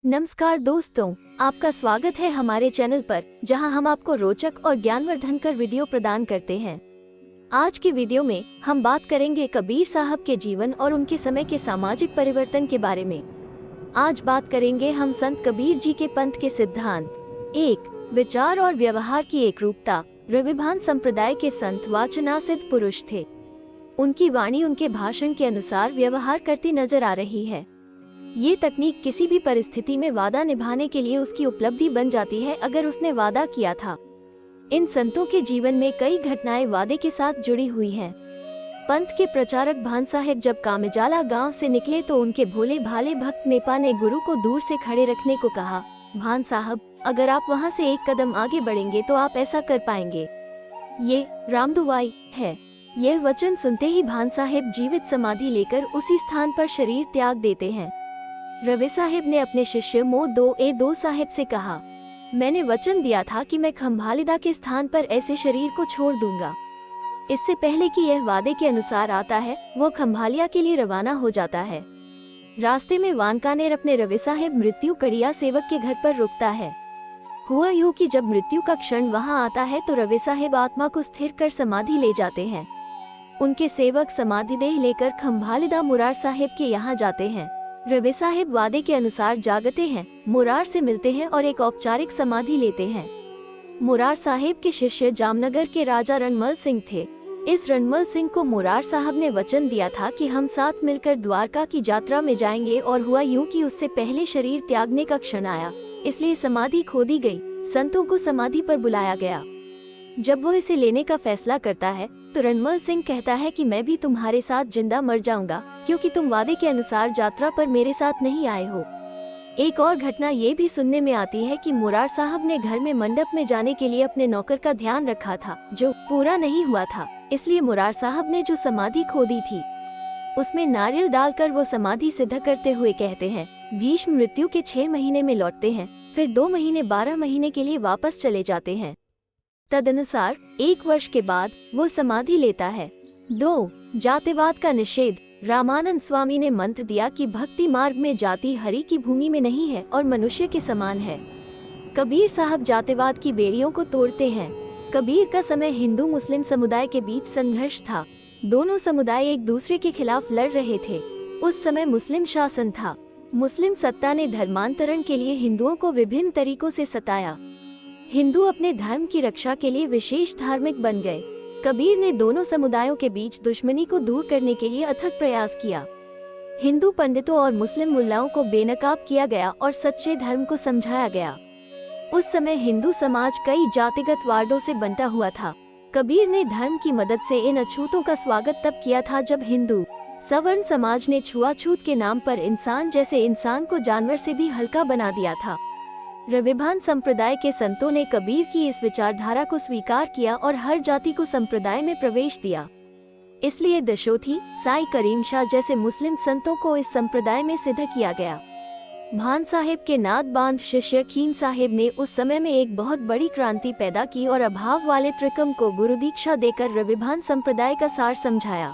नमस्कार दोस्तों, आपका स्वागत है हमारे चैनल पर, जहां हम आपको रोचक और ज्ञानवर्धनकर वीडियो प्रदान करते हैं। आज की वीडियो में हम बात करेंगे कबीर साहब के जीवन और उनके समय के सामाजिक परिवर्तन के बारे में। आज बात करेंगे हम संत कबीर जी के पंथ के सिद्धांत। 1. विचार और व्यवहार की एकरूपता। रविभान संप्रदाय के संत वाचनासिद्ध पुरुष थे। उनकी वाणी उनके भाषण के अनुसार व्यवहार करती नजर आ रही है। ये तकनीक किसी भी परिस्थिति में वादा निभाने के लिए उसकी उपलब्धि बन जाती है अगर उसने वादा किया था। इन संतों के जीवन में कई घटनाएं वादे के साथ जुड़ी हुई हैं। पंथ के प्रचारक भान साहेब जब कामेजाला गांव से निकले तो उनके भोले भाले भक्त नेपा ने गुरु को दूर से खड़े रखने को कहा। भान साहब, अगर आप वहां से एक कदम आगे बढ़ेंगे तो आप ऐसा कर पाएंगे। ये रामदुआई है। यह वचन सुनते ही भान साहेब जीवित समाधि लेकर उसी स्थान पर शरीर त्याग देते हैं। रवि साहेब ने अपने शिष्य दो साहेब से कहा, मैंने वचन दिया था कि मैं खंभालिदा के स्थान पर ऐसे शरीर को छोड़ दूंगा। इससे पहले कि यह वादे के अनुसार आता है, वो खंभालिया के लिए रवाना हो जाता है। रास्ते में वानकानेर अपने रवि साहेब मृत्यु कड़िया सेवक के घर पर रुकता है। हुआ यूं कि जब मृत्यु का क्षण वहां आता है तो रवि साहेब आत्मा को स्थिर कर समाधि ले जाते हैं। उनके सेवक समाधि देह लेकर खंभालिदा मुरार साहेब के यहाँ जाते हैं। रवि साहेब वादे के अनुसार जागते हैं, मुरार से मिलते हैं और एक औपचारिक समाधि लेते हैं। मुरार साहेब के शिष्य जामनगर के राजा रणमल सिंह थे। इस रणमल सिंह को मुरार साहब ने वचन दिया था कि हम साथ मिलकर द्वारका की यात्रा में जाएंगे, और हुआ यूं कि उससे पहले शरीर त्यागने का क्षण आया, इसलिए समाधि खो दी गई। संतों को समाधि पर बुलाया गया। जब वो इसे लेने का फैसला करता है तो रणमल सिंह कहता है कि मैं भी तुम्हारे साथ जिंदा मर जाऊंगा, क्योंकि तुम वादे के अनुसार यात्रा पर मेरे साथ नहीं आए हो। एक और घटना ये भी सुनने में आती है कि मुरार साहब ने घर में मंडप में जाने के लिए अपने नौकर का ध्यान रखा था, जो पूरा नहीं हुआ था। इसलिए मुरार साहब ने जो समाधि खो दी थी उसमें नारियल डालकर वो समाधि सिद्ध करते हुए कहते हैं, भीष्म मृत्यु के 6 महीने में लौटते हैं, फिर 2 महीने 12 महीने के लिए वापस चले जाते हैं। तदनुसार 1 वर्ष के बाद वो समाधि लेता है। 2. जातिवाद का निषेध। रामानंद स्वामी ने मंत्र दिया कि भक्ति मार्ग में जाति हरि की भूमि में नहीं है और मनुष्य के समान है। कबीर साहब जातिवाद की बेड़ियों को तोड़ते हैं। कबीर का समय हिंदू मुस्लिम समुदाय के बीच संघर्ष था। दोनों समुदाय एक दूसरे के खिलाफ लड़ रहे थे। उस समय मुस्लिम शासन था। मुस्लिम सत्ता ने धर्मांतरण के लिए हिंदुओं को विभिन्न तरीकों से सताया। हिंदू अपने धर्म की रक्षा के लिए विशेष धार्मिक बन गए। कबीर ने दोनों समुदायों के बीच दुश्मनी को दूर करने के लिए अथक प्रयास किया। हिंदू पंडितों और मुस्लिम मुल्लाओं को बेनकाब किया गया और सच्चे धर्म को समझाया गया। उस समय हिंदू समाज कई जातिगत वार्डों से बंटा हुआ था। कबीर ने धर्म की मदद से इन अछूतों का स्वागत तब किया था जब हिंदू सवर्ण समाज ने छुआछूत के नाम पर इंसान जैसे इंसान को जानवर से भी हल्का बना दिया था। रविभान संप्रदाय के संतों ने कबीर की इस विचारधारा को स्वीकार किया और हर जाति को संप्रदाय में प्रवेश दिया। इसलिए दशोथी, साई करीम शाह जैसे मुस्लिम संतों को इस संप्रदाय में सिद्ध किया गया। भान साहेब के नाद बांध शिष्य खीन साहेब ने उस समय में एक बहुत बड़ी क्रांति पैदा की और अभाव वाले त्रिकम को गुरु दीक्षा देकर रविभान संप्रदाय का सार समझाया।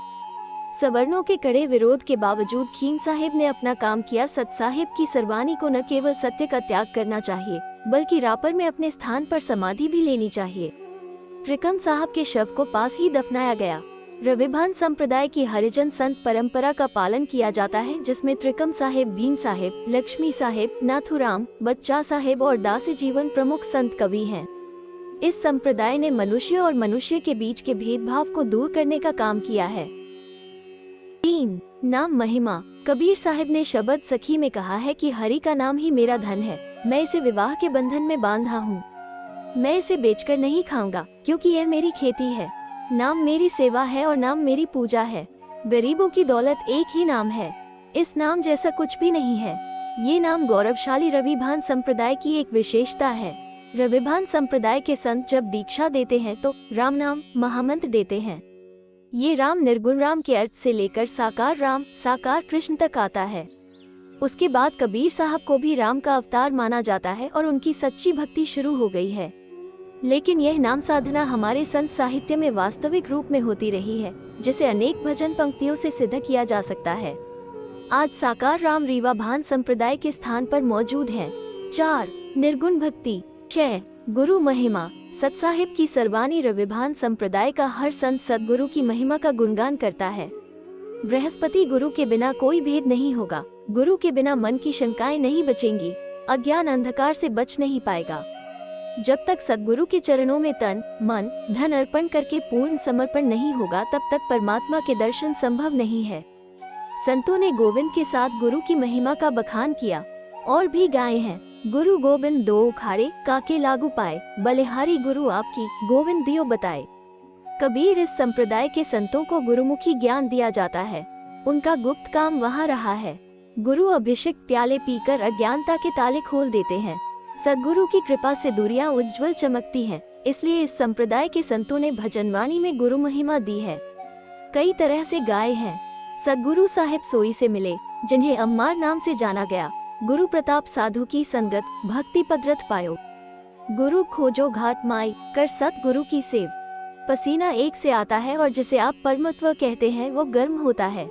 सवर्णों के कड़े विरोध के बावजूद खीन साहेब ने अपना काम किया। सत साहेब की सरवानी को न केवल सत्य का त्याग करना चाहिए, बल्कि रापर में अपने स्थान पर समाधि भी लेनी चाहिए। त्रिकम साहब के शव को पास ही दफनाया गया। रविभान संप्रदाय की हरिजन संत परंपरा का पालन किया जाता है, जिसमें त्रिकम साहेब, भीम साहेब, लक्ष्मी साहेब, नाथुराम, बच्चा साहेब और दासी जीवन प्रमुख संत कवि हैं। इस संप्रदाय ने मनुष्य और मनुष्य के बीच के भेदभाव को दूर करने का काम किया है। 3. नाम महिमा। कबीर साहब ने शब्द सखी में कहा है कि हरि का नाम ही मेरा धन है। मैं इसे विवाह के बंधन में बांधा हूँ। मैं इसे बेचकर नहीं खाऊंगा, क्योंकि यह मेरी खेती है। नाम मेरी सेवा है और नाम मेरी पूजा है। गरीबों की दौलत एक ही नाम है। इस नाम जैसा कुछ भी नहीं है। ये नाम गौरवशाली रविभान संप्रदाय की एक विशेषता है। रविभान संप्रदाय के संत जब दीक्षा देते हैं तो राम नाम महामंत्र देते हैं। ये राम निर्गुण राम के अर्थ से लेकर साकार राम, साकार कृष्ण तक आता है। उसके बाद कबीर साहब को भी राम का अवतार माना जाता है और उनकी सच्ची भक्ति शुरू हो गई है। लेकिन यह नाम साधना हमारे संत साहित्य में वास्तविक रूप में होती रही है, जिसे अनेक भजन पंक्तियों से सिद्ध किया जा सकता है। आज साकार राम रीवा भान संप्रदाय के स्थान पर मौजूद हैं। 4. निर्गुण भक्ति। 6. गुरु महिमा। सतसाहिब की सरवानी रविभान संप्रदाय का हर संत सदगुरु की महिमा का गुणगान करता है। बृहस्पति गुरु के बिना कोई भेद नहीं होगा। गुरु के बिना मन की शंकाएं नहीं बचेंगी, अज्ञान अंधकार से बच नहीं पाएगा। जब तक सदगुरु के चरणों में तन, मन, धन अर्पण करके पूर्ण समर्पण नहीं होगा, तब तक परमात्मा के दर्शन संभव नहीं है। संतों ने गोविंद के साथ गुरु की महिमा का बखान किया और भी गाए हैं। गुरु गोविंद दो उखाड़े, काके लागू पाए, बलिहारी गुरु आपकी, गोविंद दियो बताए। कबीर इस संप्रदाय के संतों को गुरुमुखी ज्ञान दिया जाता है। उनका गुप्त काम वहाँ रहा है। गुरु अभिषेक प्याले पीकर अज्ञानता के ताले खोल देते हैं। सदगुरु की कृपा से दूरियां उज्जवल चमकती हैं। इसलिए इस संप्रदाय के संतों ने भजनवाणी में गुरु महिमा दी है। कई तरह से गाए हैं। सदगुरु साहिब सोई से मिले, जिन्हें अम्मार नाम से जाना गया। गुरु प्रताप साधु की संगत, भक्ति पदरथ पायो। गुरु खोजो घाट माई, कर सतगुरु की सेव। पसीना एक से आता है और जिसे आप परमत्व कहते हैं वो गर्म होता है।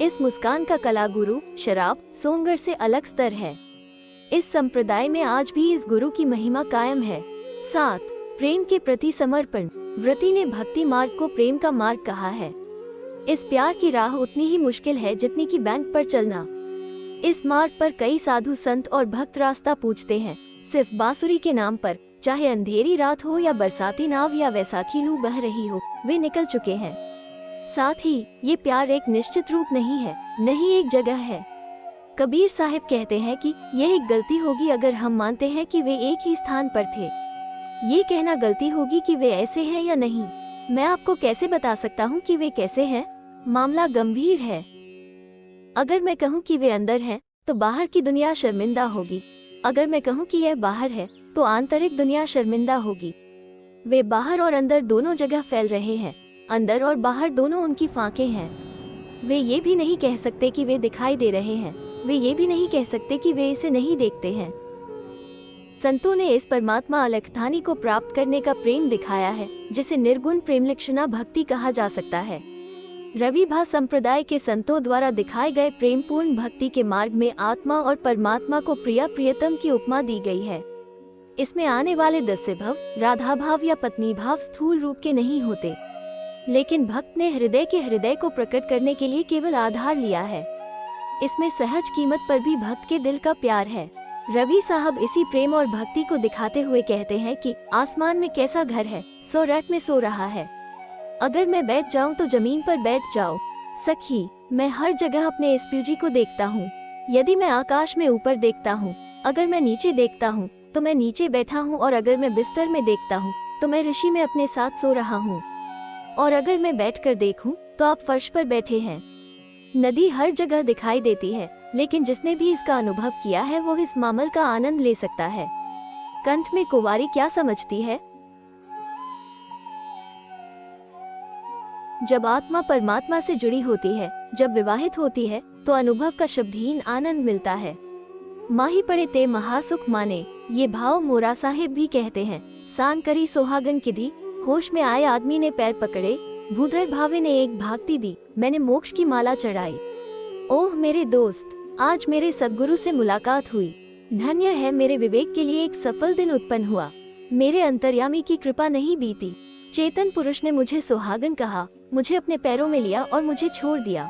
इस मुस्कान का कला गुरु, शराब, सोंगर से अलग स्तर है। इस संप्रदाय में आज भी इस गुरु की महिमा कायम है। 7. प्रेम के प्रति समर्पण। व्रती ने भक्ति मार्ग को प्रेम का मार्ग कहा है। इस प्यार की राह उतनी ही मुश्किल है जितनी कि बैंक पर चलना। इस मार्ग पर कई साधु संत और भक्त रास्ता पूछते हैं, सिर्फ बांसुरी के नाम पर। चाहे अंधेरी रात हो या बरसाती नाव या वैसाखी लू बह रही हो, वे निकल चुके हैं। साथ ही ये प्यार एक निश्चित रूप नहीं है, नहीं एक जगह है। कबीर साहिब कहते हैं कि यह एक गलती होगी अगर हम मानते हैं कि वे एक ही स्थान पर थे। ये कहना गलती होगी कि वे ऐसे हैं या नहीं। मैं आपको कैसे बता सकता हूँ कि वे कैसे हैं? मामला गंभीर है। अगर मैं कहूँ कि वे अंदर हैं, तो बाहर की दुनिया शर्मिंदा होगी। अगर मैं कहूँ कि यह बाहर है, तो आंतरिक दुनिया शर्मिंदा होगी। वे बाहर और अंदर दोनों जगह फैल रहे हैं। अंदर और बाहर दोनों उनकी फांकें हैं। वे ये भी नहीं कह सकते कि वे दिखाई दे रहे हैं। वे ये भी नहीं कह सकते कि वे इसे नहीं देखते हैं। संतों ने इस परमात्मा अलखधानी को प्राप्त करने का प्रेम दिखाया है, जिसे निर्गुण प्रेमलक्षणा भक्ति कहा जा सकता है। रविभा संप्रदाय के संतों द्वारा दिखाए गए प्रेमपूर्ण भक्ति के मार्ग में आत्मा और परमात्मा को प्रिया प्रियतम की उपमा दी गई है। इसमें आने वाले दस्य भाव, राधा भाव या पत्नी भाव स्थूल रूप के नहीं होते, लेकिन भक्त ने हृदय के हृदय को प्रकट करने के लिए केवल आधार लिया है। इसमें सहज कीमत पर भी भक्त के दिल का प्यार है। रवि साहब इसी प्रेम और भक्ति को दिखाते हुए कहते हैं कि आसमान में कैसा घर है, सो रैक में सो रहा है। अगर मैं बैठ जाऊं तो जमीन पर बैठ जाओ। सखी, मैं हर जगह अपने एसपीजी को देखता हूँ। यदि मैं आकाश में ऊपर देखता हूँ, अगर मैं नीचे देखता हूँ तो मैं नीचे बैठा हूँ, और अगर मैं बिस्तर में देखता हूँ तो मैं ऋषि में अपने साथ सो रहा हूँ, और अगर मैं बैठकर देखूं तो आप फर्श पर बैठे हैं। नदी हर जगह दिखाई देती है, लेकिन जिसने भी इसका अनुभव किया है वो इस मामल का आनंद ले सकता है। कंठ में कुंवारी क्या समझती है? जब आत्मा परमात्मा से जुड़ी होती है, जब विवाहित होती है, तो अनुभव का शब्दहीन आनंद मिलता है। माही पड़े ते महासुख माने, ये भाव मोरा साहिब भी कहते हैं। सान करी सोहागन किधी, होश में आए आदमी ने पैर पकड़े, भूधर भावे ने एक भागती दी, मैंने मोक्ष की माला चढ़ाई। ओह मेरे दोस्त, आज मेरे सद्गुरु से मुलाकात हुई। धन्य है मेरे विवेक के लिए एक सफल दिन उत्पन्न हुआ। मेरे अंतर्यामी की कृपा नहीं बीती। चेतन पुरुष ने मुझे सुहागन कहा, मुझे अपने पैरों में लिया और मुझे छोड़ दिया।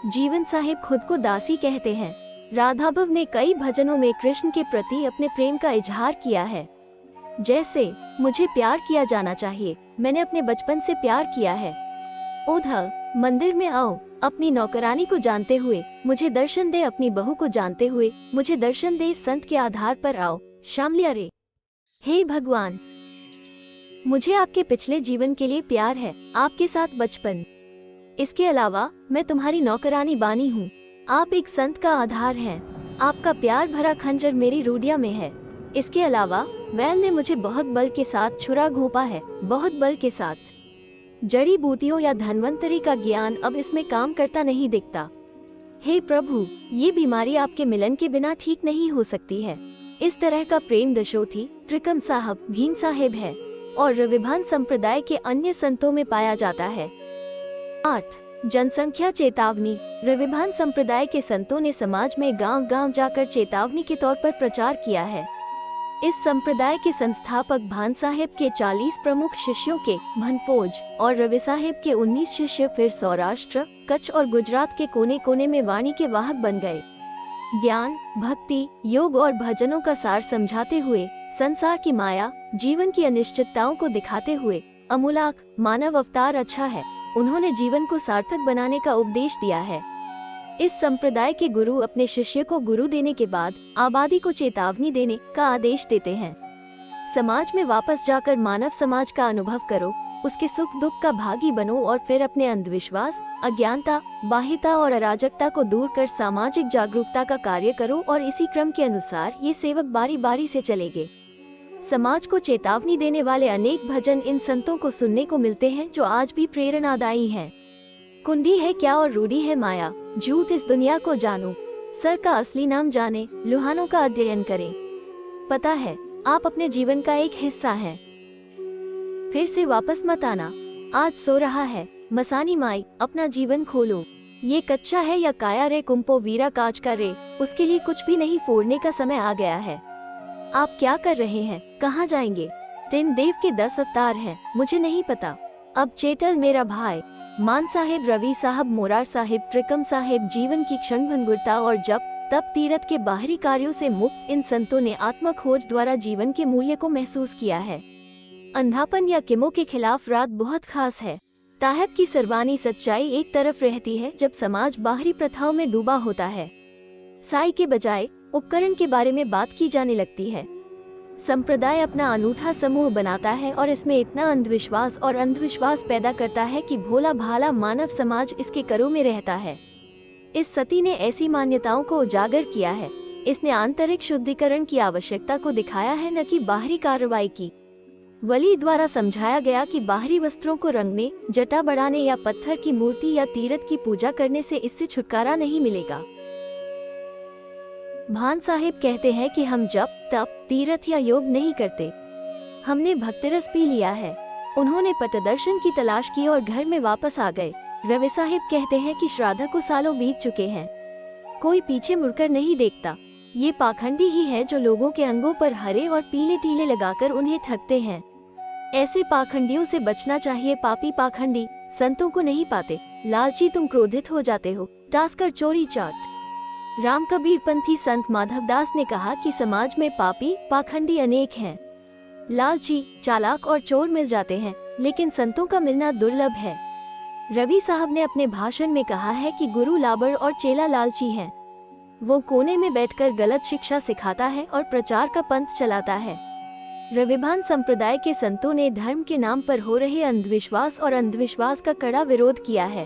जीवन साहिब खुद को दासी कहते हैं। राधाभव ने कई भजनों में कृष्ण के प्रति अपने प्रेम का इजहार किया है, जैसे मुझे प्यार किया जाना चाहिए, मैंने अपने बचपन से प्यार किया है। ओधा मंदिर में आओ, अपनी नौकरानी को जानते हुए मुझे दर्शन दे, अपनी बहू को जानते हुए मुझे दर्शन दे, संत के आधार पर आओ, शामलिया रे। हे भगवान, मुझे आपके पिछले जीवन के लिए प्यार है, आपके साथ बचपन। इसके अलावा मैं तुम्हारी नौकरानी बानी हूँ। आप एक संत का आधार हैं। आपका प्यार भरा खंजर मेरी रूडिया में है। इसके अलावा वैल ने मुझे बहुत बल के साथ छुरा घोंपा है, बहुत बल के साथ। जड़ी बूटियों या धन्वंतरी का ज्ञान अब इसमें काम करता नहीं दिखता। हे प्रभु, ये बीमारी आपके मिलन के बिना ठीक नहीं हो सकती है। इस तरह का प्रेम दशोथी त्रिकम साहब, भीम साहेब है और रविभान संप्रदाय के अन्य संतों में पाया जाता है। 8. जनसंख्या चेतावनी। रविभान संप्रदाय के संतों ने समाज में गांव-गांव जाकर चेतावनी के तौर पर प्रचार किया है। इस संप्रदाय के संस्थापक भान साहेब के 40 प्रमुख शिष्यों के भनफोज और रवि साहेब के 19 शिष्य फिर सौराष्ट्र, कच्छ और गुजरात के कोने-कोने में वाणी के वाहक बन गए। ज्ञान, भक्ति, योग और भजनों का सार समझाते हुए, संसार की माया, जीवन की अनिश्चितताओं को दिखाते हुए, अमूलाक मानव अवतार अच्छा है, उन्होंने जीवन को सार्थक बनाने का उपदेश दिया है। इस संप्रदाय के गुरु अपने शिष्य को गुरु देने के बाद आबादी को चेतावनी देने का आदेश देते हैं। समाज में वापस जाकर मानव समाज का अनुभव करो, उसके सुख दुख का भागी बनो और फिर अपने अंधविश्वास, अज्ञानता, बाह्यता और अराजकता को दूर कर सामाजिक जागरूकता का कार्य करो और इसी क्रम के अनुसार ये सेवक बारी बारी से चलेंगे। समाज को चेतावनी देने वाले अनेक भजन इन संतों को सुनने को मिलते हैं जो आज भी प्रेरणादायी हैं। कुंडी है क्या और रूढ़ी है माया, झूठ इस दुनिया को जानो, सर का असली नाम जाने, लुहानों का अध्ययन करें। पता है आप अपने जीवन का एक हिस्सा हैं, फिर से वापस मत आना, आज सो रहा है मसानी माई, अपना जीवन खोलो। ये कच्चा है या काया रे कुंपो वीरा काज का रे, उसके लिए कुछ भी नहीं, फोड़ने का समय आ गया है। आप क्या कर रहे हैं, कहाँ जाएंगे? टिन देव के 10 अवतार हैं, मुझे नहीं पता। अब चेटल मेरा भाई, मान साहेब, रवि साहब, मोरार साहिब, त्रिकम साहेब, जीवन की क्षणभंगुरता और जप तप तीरथ के बाहरी कार्यों से मुक्त इन संतों ने आत्म खोज द्वारा जीवन के मूल्य को महसूस किया है। अंधापन या किमो के खिलाफ रात बहुत खास है। ताहब की सर्वानी सच्चाई एक तरफ रहती है जब समाज बाहरी प्रथाओं में डूबा होता है। साई के बजाय उपकरण के बारे में बात की जाने लगती है। संप्रदाय अपना अनूठा समूह बनाता है और इसमें इतना अंधविश्वास पैदा करता है कि भोला भाला मानव समाज इसके करों में रहता है। इस सती ने ऐसी मान्यताओं को उजागर किया है। इसने आंतरिक शुद्धिकरण की आवश्यकता को दिखाया है, न कि बाहरी कार्रवाई की। वली द्वारा समझाया गया कि बाहरी वस्त्रों को रंगने, जटा बढ़ाने या पत्थर की मूर्ति या तीरथ की पूजा करने से इससे छुटकारा नहीं मिलेगा। भान साहेब कहते हैं कि हम जप तप तीरथ या योग नहीं करते, हमने भक्तिरस पी लिया है। उन्होंने पटदर्शन की तलाश की और घर में वापस आ गए। रवि साहेब कहते हैं कि श्राद्ध को सालों बीत चुके हैं, कोई पीछे मुड़कर नहीं देखता। ये पाखंडी ही है जो लोगों के अंगों पर हरे और पीले टीले लगाकर उन्हें ठगते हैं। ऐसे पाखंडियों से बचना चाहिए। पापी पाखंडी संतों को नहीं पाते, लालची तुम क्रोधित हो जाते हो, टास्कर चोरी चाट। राम कबीर पंथी संत माधवदास ने कहा कि समाज में पापी पाखंडी अनेक हैं, लालची चालाक और चोर मिल जाते हैं, लेकिन संतों का मिलना दुर्लभ है। रवि साहब ने अपने भाषण में कहा है कि गुरु लाबर और चेला लालची हैं। वो कोने में बैठकर गलत शिक्षा सिखाता है और प्रचार का पंथ चलाता है। रविभान संप्रदाय के संतों ने धर्म के नाम पर हो रहे अंधविश्वास और अंधविश्वास का कड़ा विरोध किया है।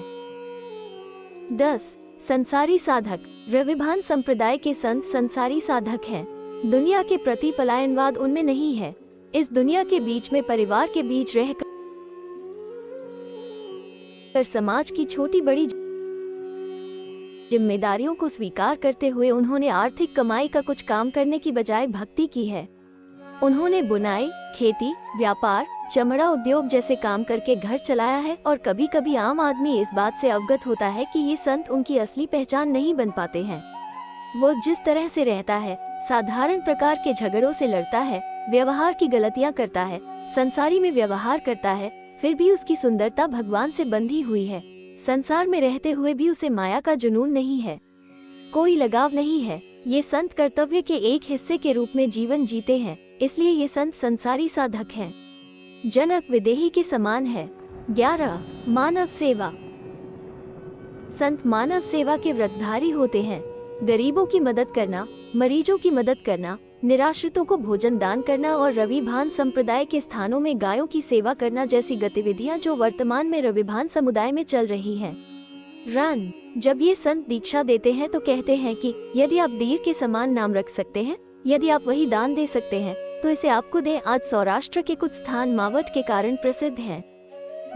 10. संसारी साधक। रविभान संप्रदाय के संत संसारी साधक हैं। दुनिया के प्रति पलायनवाद उनमें नहीं है। इस दुनिया के बीच में परिवार के बीच रहकर समाज की छोटी बड़ी जिम्मेदारियों को स्वीकार करते हुए उन्होंने आर्थिक कमाई का कुछ काम करने की बजाय भक्ति की है। उन्होंने बुनाई, खेती, व्यापार, चमड़ा उद्योग जैसे काम करके घर चलाया है और कभी कभी आम आदमी इस बात से अवगत होता है कि ये संत उनकी असली पहचान नहीं बन पाते हैं। वो जिस तरह से रहता है, साधारण प्रकार के झगड़ों से लड़ता है, व्यवहार की गलतियां करता है, संसारी में व्यवहार करता है, फिर भी उसकी सुंदरता भगवान से बंधी हुई है। संसार में रहते हुए भी उसे माया का जुनून नहीं है, कोई लगाव नहीं है। ये संत कर्तव्य के एक हिस्से के रूप में जीवन जीते हैं, इसलिए ये संत संसारी साधक हैं। जनक विदेही के समान है। 11. मानव सेवा। संत मानव सेवा के व्रतधारी होते हैं। गरीबों की मदद करना, मरीजों की मदद करना, निराश्रितों को भोजन दान करना और रविभान संप्रदाय के स्थानों में गायों की सेवा करना जैसी गतिविधियां जो वर्तमान में रविभान समुदाय में चल रही हैं। रन। जब ये संत दीक्षा देते हैं तो कहते हैं कि यदि आप दीर के समान नाम रख सकते हैं, यदि आप वही दान दे सकते हैं तो इसे आपको दें। आज सौराष्ट्र के कुछ स्थान मावट के कारण प्रसिद्ध हैं।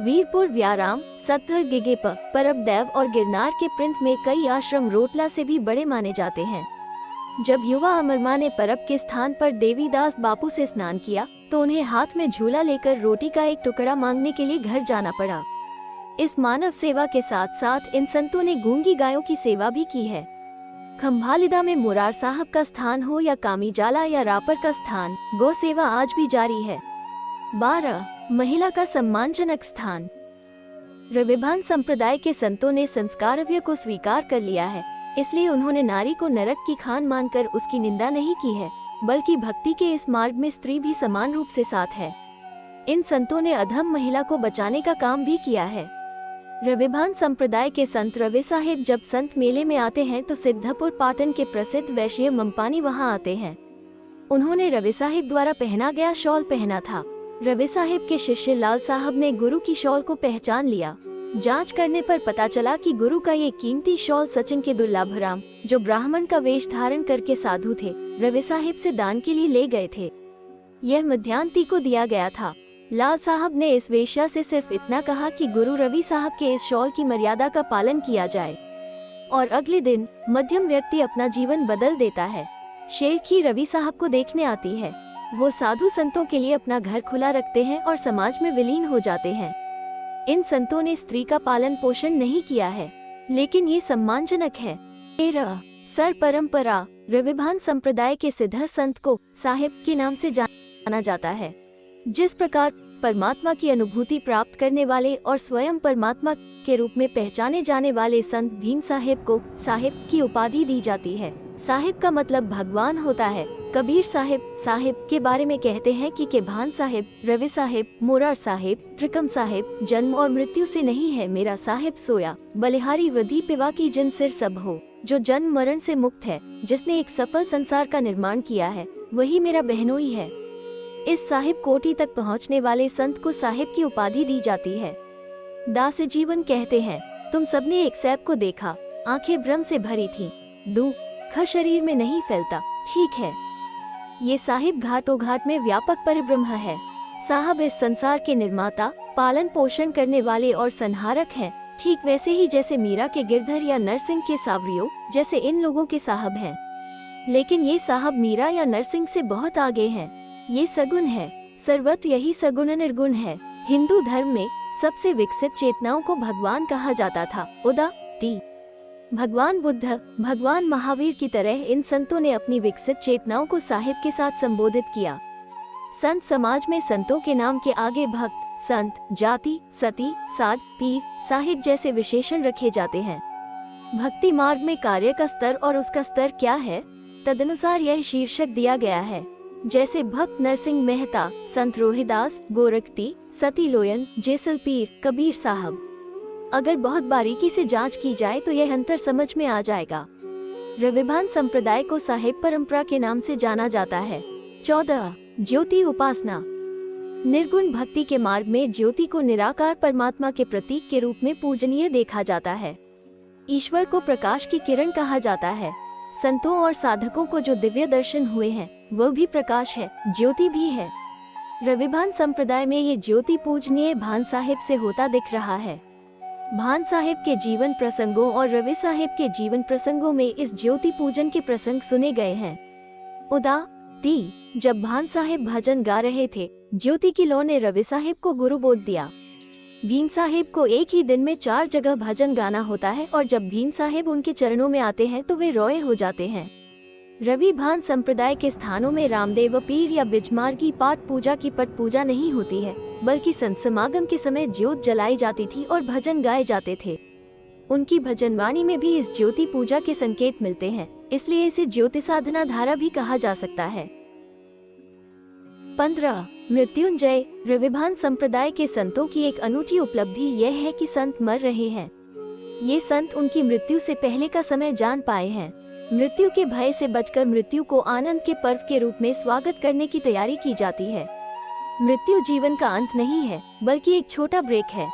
वीरपुर, व्याराम, सत्तर, गिगेप, परबदैव और गिरनार के प्रिंट में कई आश्रम रोटला से भी बड़े माने जाते हैं। जब युवा अमरमा ने परब के स्थान पर देवीदास बापू से स्नान किया तो उन्हें हाथ में झूला लेकर रोटी का एक टुकड़ा मांगने के लिए घर जाना पड़ा। इस मानव सेवा के साथ साथ इन संतों ने गूंगी गायों की सेवा भी की है। खम्भालिदा में मुरार साहब का स्थान हो या कामीजाला या रापर का स्थान, गौ सेवा आज भी जारी है। 12. महिला का सम्मानजनक स्थान। रविभान संप्रदाय के संतों ने संस्कारव्य को स्वीकार कर लिया है, इसलिए उन्होंने नारी को नरक की खान मानकर उसकी निंदा नहीं की है, बल्कि भक्ति के इस मार्ग में स्त्री भी समान रूप से साथ है। इन संतों ने अधम महिला को बचाने का काम भी किया है। रविभान संप्रदाय के संत रवि साहिब जब संत मेले में आते हैं तो सिद्धपुर पाटन के प्रसिद्ध वैश्य मंपानी वहां आते हैं। उन्होंने रवि साहिब द्वारा पहना गया शॉल पहना था। रवि साहिब के शिष्य लाल साहब ने गुरु की शॉल को पहचान लिया। जांच करने पर पता चला कि गुरु का ये कीमती शॉल सचिन के दुर्लभराम, जो ब्राह्मण का वेश धारण करके साधु थे, रवि साहिब से दान के लिए ले गए थे। यह मध्यांती को दिया गया था। लाल साहब ने इस वेश्या से सिर्फ इतना कहा कि गुरु रवि साहब के इस शॉल की मर्यादा का पालन किया जाए, और अगले दिन मध्यम व्यक्ति अपना जीवन बदल देता है। शेरखी रवि साहब को देखने आती है। वो साधु संतों के लिए अपना घर खुला रखते हैं और समाज में विलीन हो जाते हैं। इन संतों ने स्त्री का पालन पोषण नहीं किया है, लेकिन ये सम्मानजनक है। 13. सर परंपरा। रविभान संप्रदाय के सिद्ध संत को साहिब के नाम से जाना जाता है। जिस प्रकार परमात्मा की अनुभूति प्राप्त करने वाले और स्वयं परमात्मा के रूप में पहचाने जाने वाले संत भीम साहिब को साहिब की उपाधि दी जाती है। साहिब का मतलब भगवान होता है। कबीर साहिब के बारे में कहते हैं कि के भान साहिब, रवि साहिब, मोरार साहिब, त्रिकम साहिब, जन्म और मृत्यु से नहीं है मेरा साहिब सोया, बलिहारी विधि पिवा की जिन सिर सब हो, जो जन्म मरण से मुक्त है, जिसने एक सफल संसार का निर्माण किया है, वही मेरा बहनोई है। इस साहिब कोटि तक पहुँचने वाले संत को साहिब की उपाधि दी जाती है। दास जीवन कहते हैं, तुम सबने एक सैप को देखा, आंखें भ्रम से भरी थीं, दुख शरीर में नहीं फैलता, ठीक है। ये साहिब घाटों घाट में व्यापक परिब्रह्म है। साहब इस संसार के निर्माता, पालन पोषण करने वाले और संहारक हैं, ठीक वैसे ही जैसे मीरा के गिरधर या नरसिंह के सावरियों जैसे इन लोगों के साहब हैं। लेकिन ये साहब मीरा या नरसिंह से बहुत आगे हैं। ये सगुण है, सर्वत्र यही सगुण निर्गुण है। हिंदू धर्म में सबसे विकसित चेतनाओं को भगवान कहा जाता था। उदाहरण भगवान बुद्ध, भगवान महावीर की तरह इन संतों ने अपनी विकसित चेतनाओं को साहिब के साथ संबोधित किया। संत समाज में संतों के नाम के आगे भक्त, संत, जाति, सती, साध, पीर, साहिब जैसे विशेषण रखे जाते हैं। भक्ति मार्ग में कार्य का स्तर और उसका स्तर क्या है, तदनुसार यह शीर्षक दिया गया है। जैसे भक्त नरसिंह मेहता, संत रोहिदास, गोरखती, सती लोयन, जेसल पीर, कबीर साहब। अगर बहुत बारीकी से जांच की जाए तो यह अंतर समझ में आ जाएगा। रविभान संप्रदाय को साहिब परंपरा के नाम से जाना जाता है। 14. ज्योति उपासना। निर्गुण भक्ति के मार्ग में ज्योति को निराकार परमात्मा के प्रतीक के रूप में पूजनीय देखा जाता है। ईश्वर को प्रकाश की किरण कहा जाता है। संतों और साधकों को जो दिव्य दर्शन हुए हैं वह भी प्रकाश है, ज्योति भी है। रविभान संप्रदाय में ये ज्योति पूजनीय भान साहिब से होता दिख रहा है। भान साहिब के जीवन प्रसंगों और रवि साहिब के जीवन प्रसंगों में इस ज्योति पूजन के प्रसंग सुने गए हैं। उदाहरण जब भान साहिब भजन गा रहे थे, ज्योति की लौ ने रवि साहिब को गुरु बोध दिया। भीम साहिब को एक ही दिन में 4 जगह भजन गाना होता है और जब भीम साहिब उनके चरणों में आते हैं तो वे रोए हो जाते हैं। रवि भान संप्रदाय के स्थानों में रामदेव पीर या बिजमार्गी पाठ पूजा की पट पूजा नहीं होती है, बल्कि संत समागम के समय ज्योत जलाई जाती थी और भजन गाए जाते थे। उनकी भजनवाणी में भी इस ज्योति पूजा के संकेत मिलते हैं, इसलिए इसे ज्योति साधना धारा भी कहा जा सकता है। 15. मृत्युंजय। रविभान संप्रदाय के संतों की एक अनूठी उपलब्धि यह है कि संत मर रहे हैं। ये संत उनकी मृत्यु से पहले का समय जान पाए हैं। मृत्यु के भय से बचकर मृत्यु को आनंद के पर्व के रूप में स्वागत करने की तैयारी की जाती है। मृत्यु जीवन का अंत नहीं है, बल्कि एक छोटा ब्रेक है।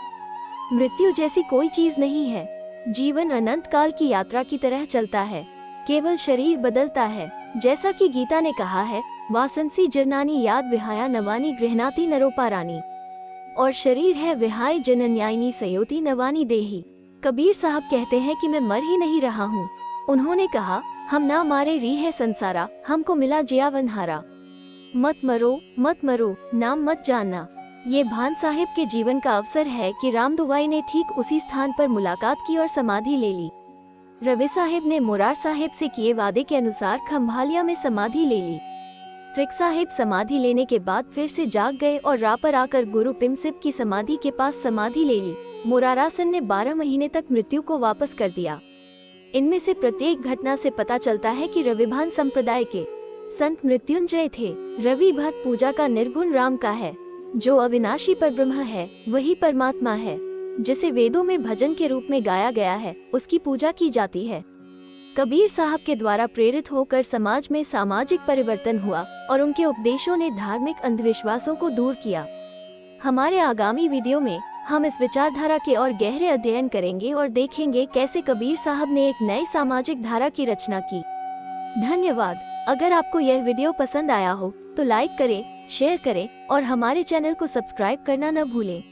मृत्यु जैसी कोई चीज नहीं है। जीवन अनंत काल की यात्रा की तरह चलता है, केवल शरीर बदलता है। जैसा कि गीता ने कहा है, वासंसी जिरनानी याद विहाया नवानी गृहनाति नरोपारानी, और शरीर है विहाय जनन्यायनी सयोति नवानी देही। कबीर साहब कहते हैं कि मैं मर ही नहीं रहा हूँ। उन्होंने कहा, हम ना मारे री है संसारा, हमको मिला जियावन हारा। मत मरो, नाम मत जानना। ये भान साहिब के जीवन का अवसर है कि रामदुवाई ने ठीक उसी स्थान पर मुलाकात की और समाधि ले ली। रवि साहिब ने मोरार साहिब से किए वादे के अनुसार खंभालिया में समाधि ले ली। त्रिक साहिब समाधि लेने के बाद फिर से जाग गए और राह पर आकर गुरु पिमसिब की समाधि के पास समाधि ले ली। मोरारासन ने 12 महीने तक मृत्यु को वापस कर दिया। इनमें से प्रत्येक घटना से पता चलता है कि रविभान संप्रदाय के संत मृत्युंजय थे। रवि भक्त पूजा का निर्गुण राम का है। जो अविनाशी परब्रह्म है वही परमात्मा है, जिसे वेदों में भजन के रूप में गाया गया है, उसकी पूजा की जाती है। कबीर साहब के द्वारा प्रेरित होकर समाज में सामाजिक परिवर्तन हुआ और उनके उपदेशों ने धार्मिक अंधविश्वासों को दूर किया। हमारे आगामी वीडियो में हम इस विचारधारा के और गहरे अध्ययन करेंगे और देखेंगे कैसे कबीर साहब ने एक नई सामाजिक धारा की रचना की। धन्यवाद। अगर आपको यह वीडियो पसंद आया हो तो लाइक करें, शेयर करें और हमारे चैनल को सब्सक्राइब करना न भूलें।